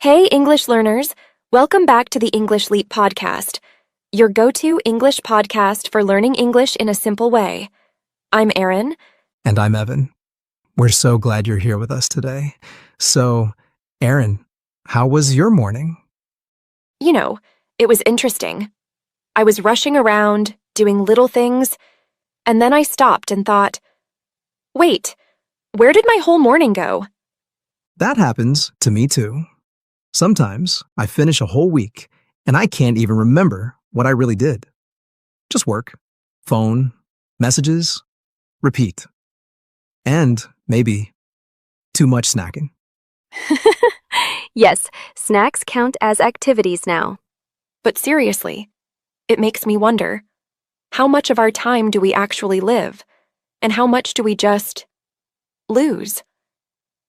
Hey, English learners! Welcome back to the English Leap podcast, your go-to English podcast for learning English in a simple way. I'm Erin. And I'm Evan. We're so glad you're here with us today. So, Erin, how was your morning? It was interesting. I was rushing around, doing little things, and then I stopped and thought, wait, where did my whole morning go? That happens to me too. Sometimes I finish a whole week and I can't even remember what I really did. Just work, phone, messages, repeat. And maybe too much snacking. Yes, snacks count as activities now. But seriously, it makes me wonder, how much of our time do we actually live? And how much do we just lose?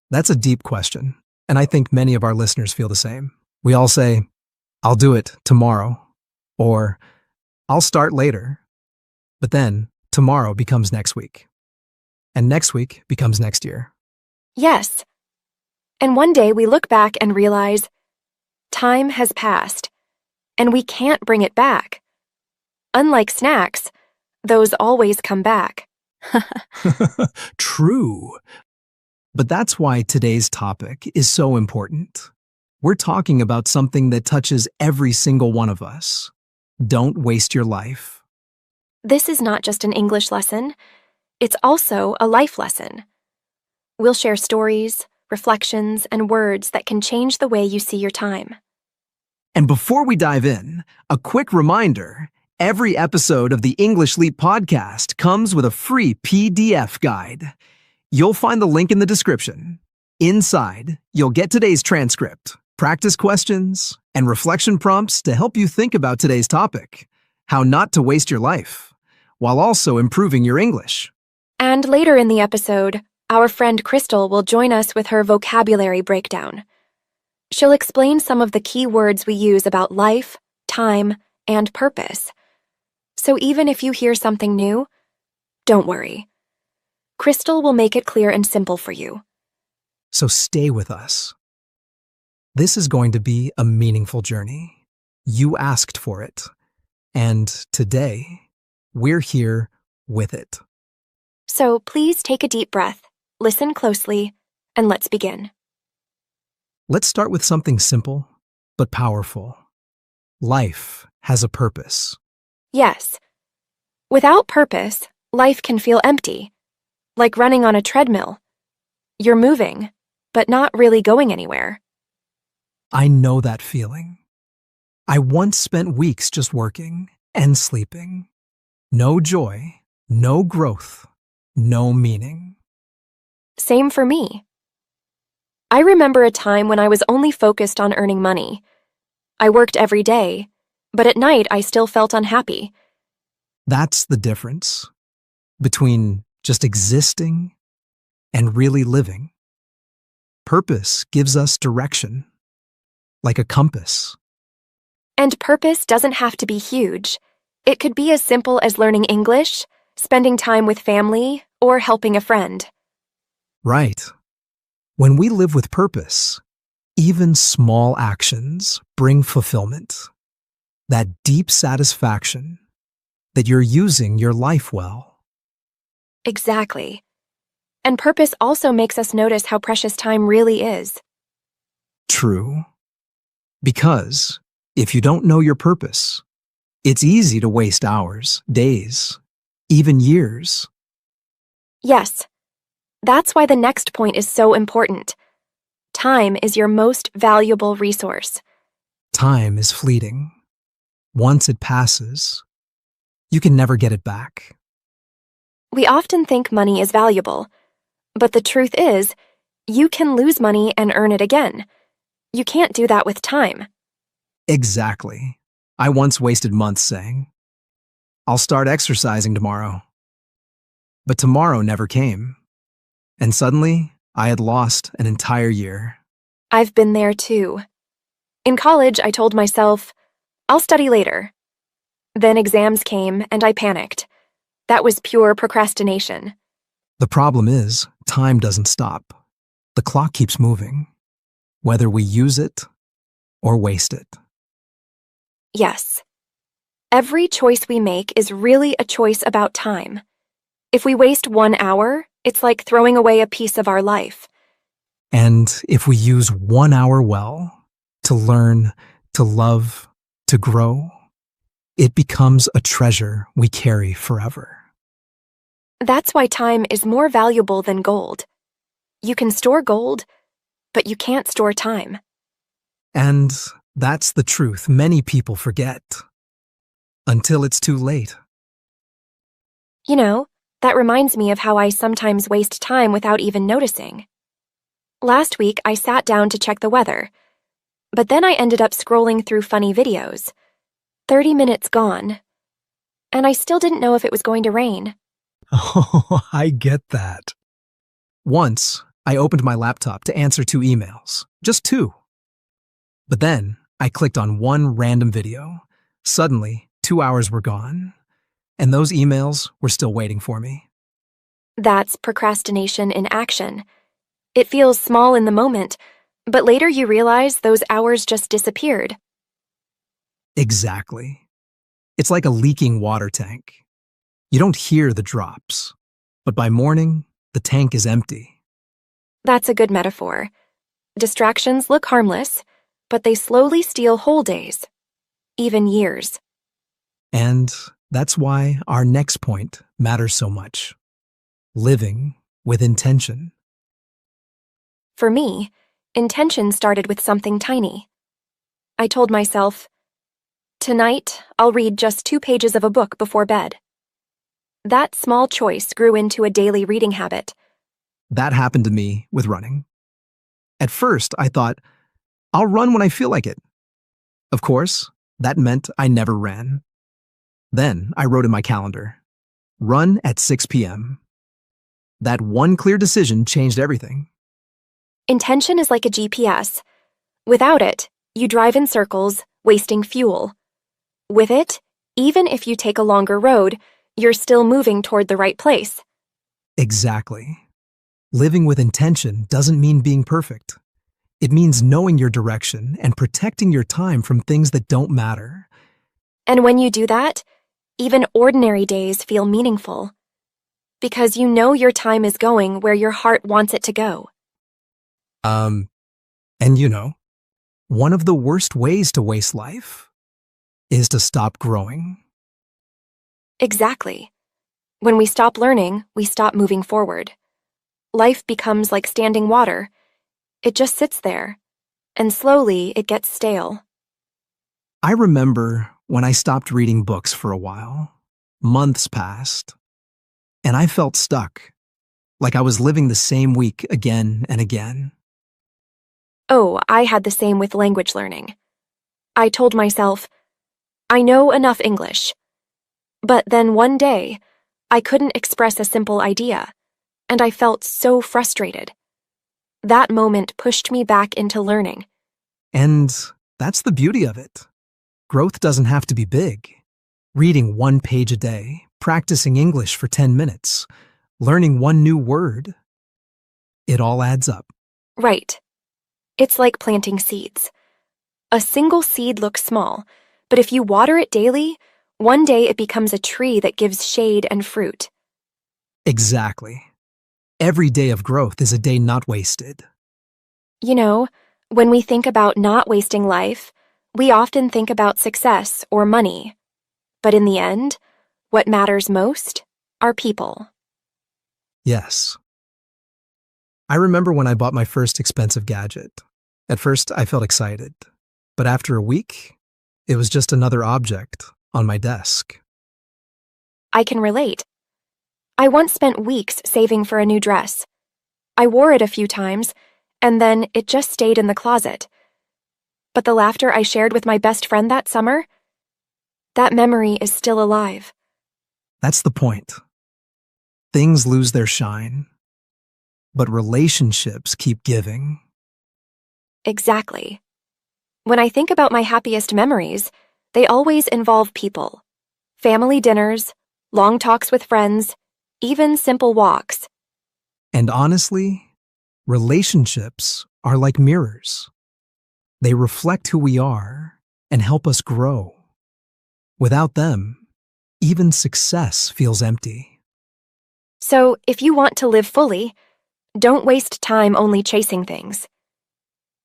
That's a deep question, and I think many of our listeners feel the same. We all say, I'll do it tomorrow, or I'll start later. But then tomorrow becomes next week, and next week becomes next year. Yes. And one day we look back and realize time has passed, and we can't bring it back. Unlike snacks, those always come back. True. But that's why today's topic is so important. We're talking about something that touches every single one of us. Don't waste your life. This is not just an English lesson, it's also a life lesson. We'll share stories, reflections, and words that can change the way you see your time. And before we dive in, a quick reminder, every episode of the English Leap podcast comes with a free PDF guide. You'll find the link in the description. Inside, you'll get today's transcript, practice questions, and reflection prompts to help you think about today's topic, how not to waste your life, while also improving your English. And later in the episode, our friend Crystal will join us with her vocabulary breakdown. She'll explain some of the key words we use about life, time, and purpose. So even if you hear something new, don't worry. Crystal will make it clear and simple for you. So stay with us. This is going to be a meaningful journey. You asked for it. And today, we're here with it. So please take a deep breath, listen closely, and let's begin. Let's start with something simple, but powerful. Life has a purpose. Yes. Without purpose, life can feel empty, like running on a treadmill. You're moving, but not really going anywhere. I know that feeling. I once spent weeks just working and sleeping. No joy, no growth, no meaning. Same for me. I remember a time when I was only focused on earning money. I worked every day, but at night I still felt unhappy. That's the difference between just existing and really living. Purpose gives us direction, like a compass. And purpose doesn't have to be huge. It could be as simple as learning English, spending time with family, or helping a friend. Right. When we live with purpose, even small actions bring fulfillment. That deep satisfaction that you're using your life well. Exactly. And purpose also makes us notice how precious time really is. True. Because if you don't know your purpose, it's easy to waste hours, days, even years. Yes. That's why the next point is so important. Time is your most valuable resource. Time is fleeting. Once it passes, you can never get it back. We often think money is valuable, but the truth is, you can lose money and earn it again. You can't do that with time. Exactly. I once wasted months saying, I'll start exercising tomorrow. But tomorrow never came. And suddenly, I had lost an entire year. I've been there too. In college, I told myself, I'll study later. Then exams came and I panicked. That was pure procrastination. The problem is, time doesn't stop. The clock keeps moving. Whether we use it or waste it. Yes. Every choice we make is really a choice about time. If we waste 1 hour, it's like throwing away a piece of our life. And if we use 1 hour well, to learn, to love, to grow, it becomes a treasure we carry forever. That's why time is more valuable than gold. You can store gold, but you can't store time. And that's the truth many people forget. Until it's too late. You know, that reminds me of how I sometimes waste time without even noticing. Last week, I sat down to check the weather, but then I ended up scrolling through funny videos. 30 minutes gone, and I still didn't know if it was going to rain. Oh, I get that. Once, I opened my laptop to answer 2 emails. Just 2. But then, I clicked on one random video. Suddenly, 2 hours were gone, and those emails were still waiting for me. That's procrastination in action. It feels small in the moment, but later you realize those hours just disappeared. Exactly. It's like a leaking water tank. You don't hear the drops, but by morning, the tank is empty. That's a good metaphor. Distractions look harmless, but they slowly steal whole days, even years. And that's why our next point matters so much. Living with intention. For me, intention started with something tiny. I told myself, tonight I'll read just 2 pages of a book before bed. That small choice grew into a daily reading habit. That happened to me with running. At first, I thought, I'll run when I feel like it. Of course, that meant I never ran. Then I wrote in my calendar, run at 6 p.m. That one clear decision changed everything. Intention is like a GPS. Without it, you drive in circles, wasting fuel. With it, even if you take a longer road, you're still moving toward the right place. Exactly. Living with intention doesn't mean being perfect. It means knowing your direction and protecting your time from things that don't matter. And when you do that, even ordinary days feel meaningful. Because you know your time is going where your heart wants it to go. And you know, one of the worst ways to waste life is to stop growing. Exactly. When we stop learning, we stop moving forward. Life becomes like standing water. It just sits there, and slowly it gets stale. I remember when I stopped reading books for a while. Months passed, and I felt stuck, like I was living the same week again and again. Oh, I had the same with language learning. I told myself, I know enough English. But then one day, I couldn't express a simple idea, and I felt so frustrated. That moment pushed me back into learning. And that's the beauty of it. Growth doesn't have to be big. Reading 1 page a day, practicing English for 10 minutes, learning 1 new word, it all adds up. Right. It's like planting seeds. A single seed looks small, but if you water it daily, one day it becomes a tree that gives shade and fruit. Exactly. Every day of growth is a day not wasted. You know, when we think about not wasting life, we often think about success or money. But in the end, what matters most are people. Yes. I remember when I bought my first expensive gadget. At first, I felt excited. But after a week, it was just another object on my desk. I can relate. I once spent weeks saving for a new dress. I wore it a few times, and then it just stayed in the closet. But the laughter I shared with my best friend that summer, that memory is still alive. That's the point. Things lose their shine, but relationships keep giving. Exactly. When I think about my happiest memories, they always involve people. Family dinners, long talks with friends, even simple walks. And honestly, relationships are like mirrors. They reflect who we are and help us grow. Without them, even success feels empty. So, if you want to live fully, don't waste time only chasing things.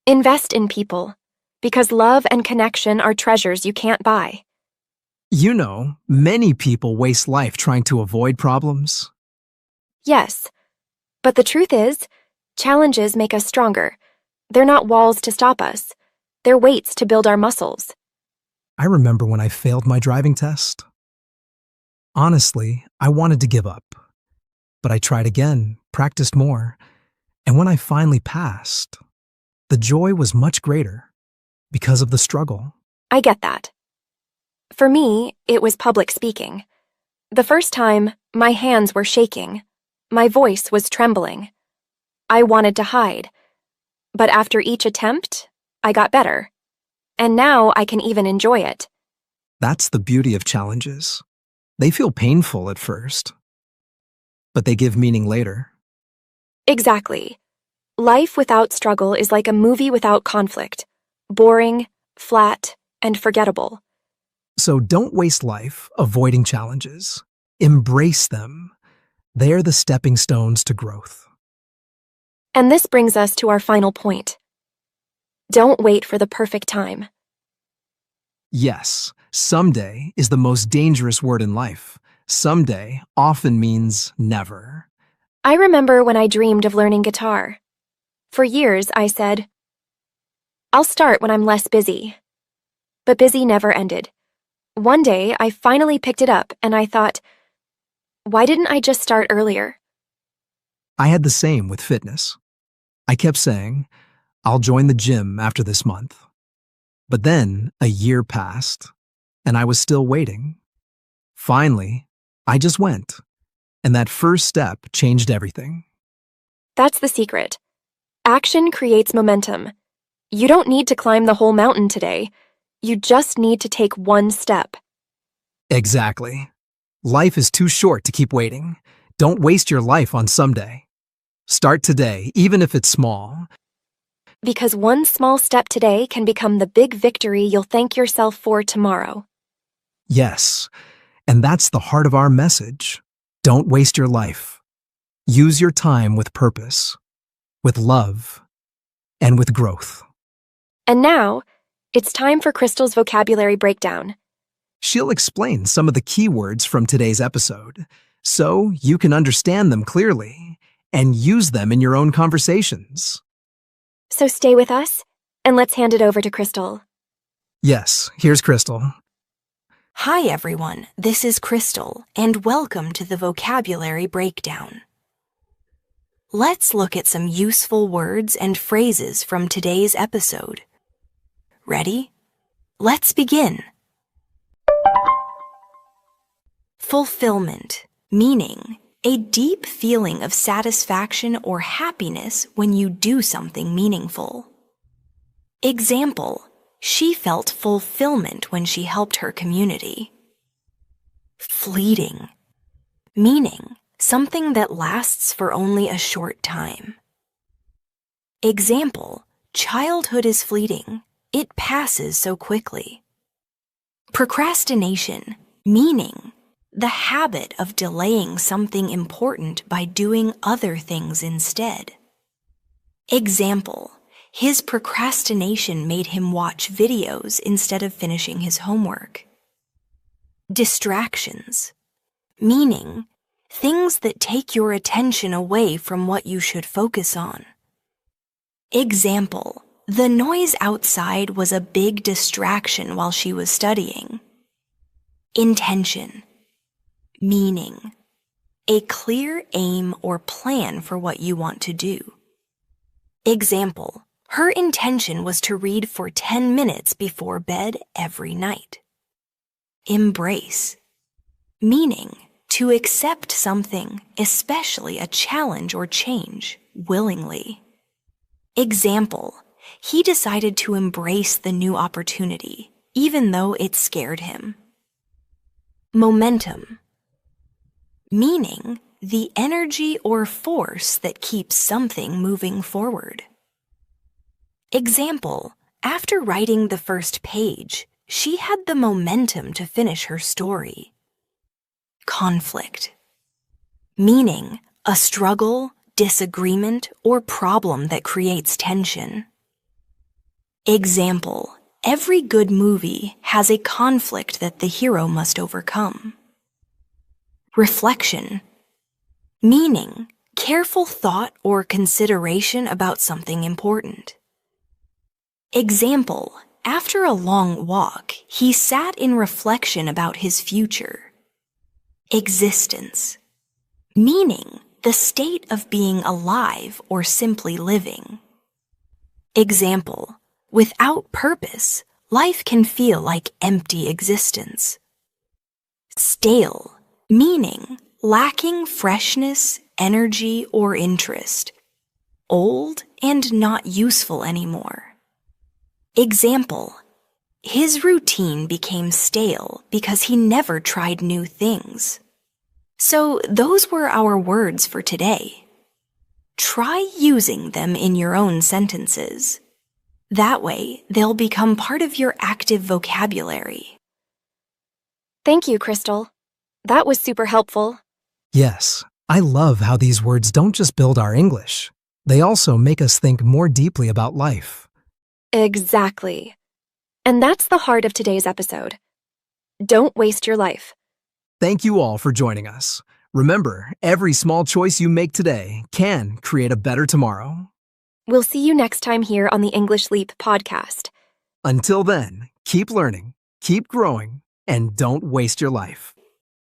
Invest in people, because love and connection are treasures you can't buy. You know, many people waste life trying to avoid problems. Yes, but the truth is, challenges make us stronger. They're not walls to stop us. They're weights to build our muscles. I remember when I failed my driving test. Honestly, I wanted to give up. But I tried again, practiced more, and when I finally passed, the joy was much greater because of the struggle. I get that. For me, it was public speaking. The first time, my hands were shaking. My voice was trembling. I wanted to hide. But after each attempt, I got better. And now I can even enjoy it. That's the beauty of challenges. They feel painful at first, but they give meaning later. Exactly. Life without struggle is like a movie without conflict. Boring, flat, and forgettable. So don't waste life avoiding challenges. Embrace them. They're the stepping stones to growth. And this brings us to our final point. Don't wait for the perfect time. Yes, someday is the most dangerous word in life. Someday often means never. I remember when I dreamed of learning guitar. For years, I said, I'll start when I'm less busy. But busy never ended. One day, I finally picked it up and I thought, why didn't I just start earlier? I had the same with fitness. I kept saying, I'll join the gym after this month. But then a year passed, and I was still waiting. Finally, I just went, and that first step changed everything. That's the secret. Action creates momentum. You don't need to climb the whole mountain today. You just need to take one step. Exactly. Life is too short to keep waiting. Don't waste your life on someday. Start today, even if it's small. Because one small step today can become the big victory you'll thank yourself for tomorrow. Yes, and that's the heart of our message. Don't waste your life. Use your time with purpose, with love, and with growth. And now, it's time for Crystal's vocabulary breakdown. She'll explain some of the key words from today's episode, so you can understand them clearly and use them in your own conversations. So stay with us, and let's hand it over to Crystal. Yes, here's Crystal. Hi everyone, this is Crystal, and welcome to the Vocabulary Breakdown. Let's look at some useful words and phrases from today's episode. Ready? Let's begin. Fulfillment, meaning a deep feeling of satisfaction or happiness when you do something meaningful. Example, she felt fulfillment when she helped her community. Fleeting, meaning something that lasts for only a short time. Example, childhood is fleeting. It passes so quickly. Procrastination, meaning the habit of delaying something important by doing other things instead. Example, his procrastination made him watch videos instead of finishing his homework. Distractions, meaning things that take your attention away from what you should focus on. Example, the noise outside was a big distraction while she was studying. Intention, meaning a clear aim or plan for what you want to do. Example, her intention was to read for 10 minutes before bed every night. Embrace, meaning to accept something, especially a challenge or change, willingly. Example, he decided to embrace the new opportunity, even though it scared him. Momentum, meaning the energy or force that keeps something moving forward. Example, After writing the first page, she had the momentum to finish her story. Conflict. Meaning, a struggle, disagreement, or problem that creates tension. Example, every good movie has a conflict that the hero must overcome. Reflection. Meaning, careful thought or consideration about something important. Example, after a long walk, he sat in reflection about his future. Existence. Meaning, the state of being alive or simply living. Example, without purpose, life can feel like empty existence. Stale, meaning lacking freshness, energy, or interest. Old and not useful anymore. Example, his routine became stale because he never tried new things. So those were our words for today. Try using them in your own sentences. That way, they'll become part of your active vocabulary. Thank you, Crystal. That was super helpful. Yes, I love how these words don't just build our English. They also make us think more deeply about life. Exactly. And that's the heart of today's episode. Don't waste your life. Thank you all for joining us. Remember, every small choice you make today can create a better tomorrow. We'll see you next time here on the English Leap podcast. Until then, keep learning, keep growing, and don't waste your life.